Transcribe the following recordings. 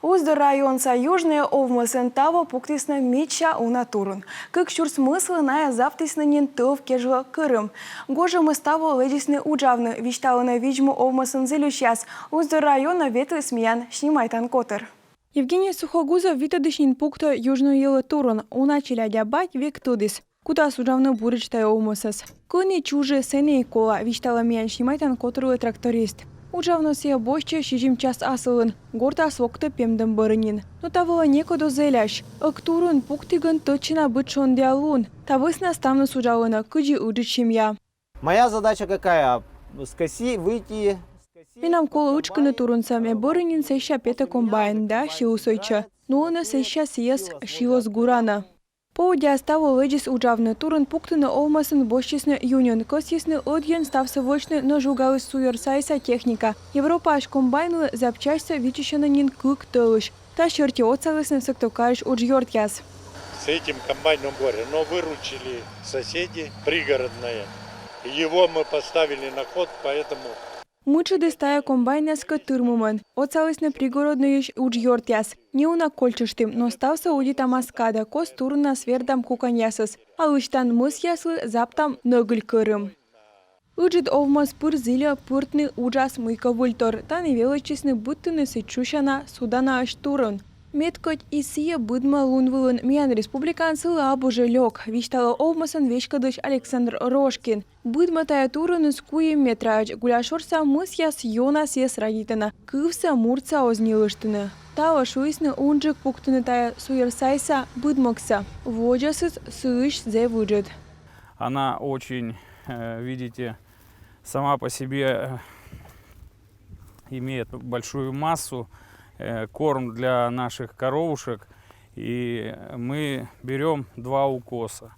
Уздо районца Южная овмысын таво пуктисна меча уна турун. Как щур смысл на завтиснанин тов кежва кырым. Гожа мы ставо ледисны уджавны, вичтала на видьму овмысын зелющас. Уздо района ветлы смеян шнимайтан котер. Евгений Сухогузов витадышнин пукта Южную елы турун. Уна челядя бать век тудис. Куда суджавны бурычтай овмысыз. Кыни чужи сене и кола, вичтала миян шнимайтан котеру тракторист. Уджавно сия бойче шижим час асылын, горта свокта пемдым барынин. Но тавыла некодо зеляш. Ыктурын пуктигын точно быть шондиалун. Тавысна ставна суджавына, кыджи уджит семья. Моя задача какая? С коси выйти. Минам кола учканы турунцаме барынин сеща пета комбайн, да, шиусойча. Но она сеща сиес шилос гурана. Поводя ставу ледис уджавны турын пуктыны олмасын бошчисны юнион, косисны одьен ставсы вочны нажугалы суерсайса техника. Европа аж комбайны запчасти вичищенанин кык тылыш. Та шерти оцалысны сыктокариш уджьортяс. С этим комбайном горе, но выручили соседи пригородные. Его мы поставили на ход, поэтому... Мычыды стая комбайняска тырмумын. Оцалысны пригородныйыш уджьортяс. Не уна кольчыштым, но стався удита маскада, кос турна свердам куканьясыз. Алыштан мыс яслы заптам нöгül кырым. Уджит овмас пыр зиля пыртны уджас мыйка вультор. Таны велочисны быттыны сычушана судана аш турын. Меткоть и сия быдма лунвылын миян республиканцы абуже лёг. Виштала овмасын вешкадыш Александр Рожкин. Быдма тая турын скуе метрач. Гуляшорса мыс яс йона сес радитана. Кывса мурца ознилыштыны. Тава шуисны унжик пуктыны тая суерсайса быдмокса. Воджасыз сыыш зе выджет. Она очень, видите, сама по себе имеет большую массу. Корм для наших коровушек, и мы берем 2 укоса.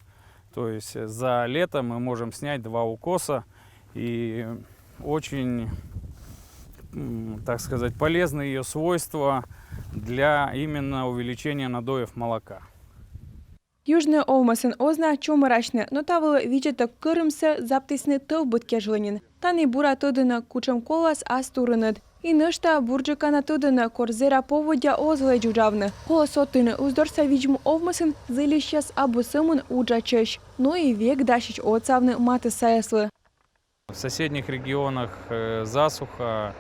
То есть за лето мы можем снять 2 укоса, и очень, так сказать, полезны ее свойства для именно увеличения надоев молока. Южная овмасын озна чомырачны, но тавы виджета кырымсы заптисны тыл быткежлынин. Таны бура тодына кучам колас астурыныд. И нышта бурджикана тодына корзера поводя озлай джуджавны. Холосотыны уздорса виджму овмасын зылищас абусымын уджачеш. Но и век дашич отцавны маты саяслы. В соседних регионах засуха.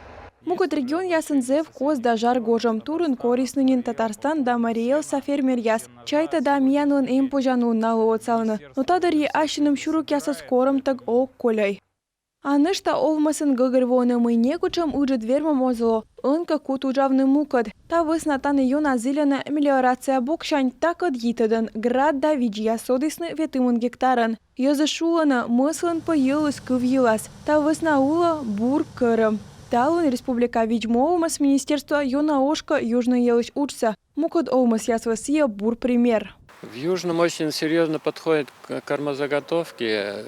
Мукот регион ясын зев коз да жар гожам турын кориснынин Татарстан да Мариэл фермер яс. Чайта да миянлын эм пожанун налы отцавны. Но тадари ашыным шурук ясыз корым так ок коляй. А нышта овмасын гыгырвоны мыйне кучам уджит вермам озло. Онка кут уджавны мукот. Та высна таны йона зелена мелиорация бокшань такот йитыдын. Град да виджия содисны ветымын гектаран. Йозы шулана мыслын поелыс кывьелас. Та высна ула бур кырым. Талын республика виджмо овмас министерства йона ошка южный елыш учса. Мукот овмас ясвасия бур пример. В Южном очень серьезно подходит к кормозаготовке.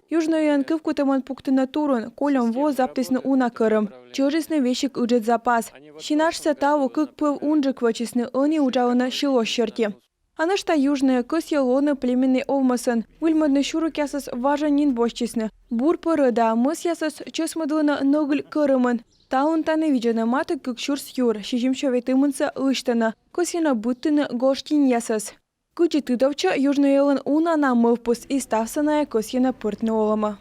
Южную янкывку таман пуктына турун, колям воз заптисны уна кырым. Чырысны вешик уджет запас. Шинашса таву кык пыв унжик вачисны они уджавына шило щерти. Анышта южная кыс елоны племенный овмасын. Выльмадны шурук ясыз важанин бошчисны. Бур пырыда мыс ясыз чесмыдлына нöгül кырымын. Таун таны виджана маты кык шурс юр, шижимшо ветымынса ыштына. Кысина буттыны гоштин ясыз. Кычы тыдовча южный елын уна на мывпус и ставсаная косьена пыртны олама.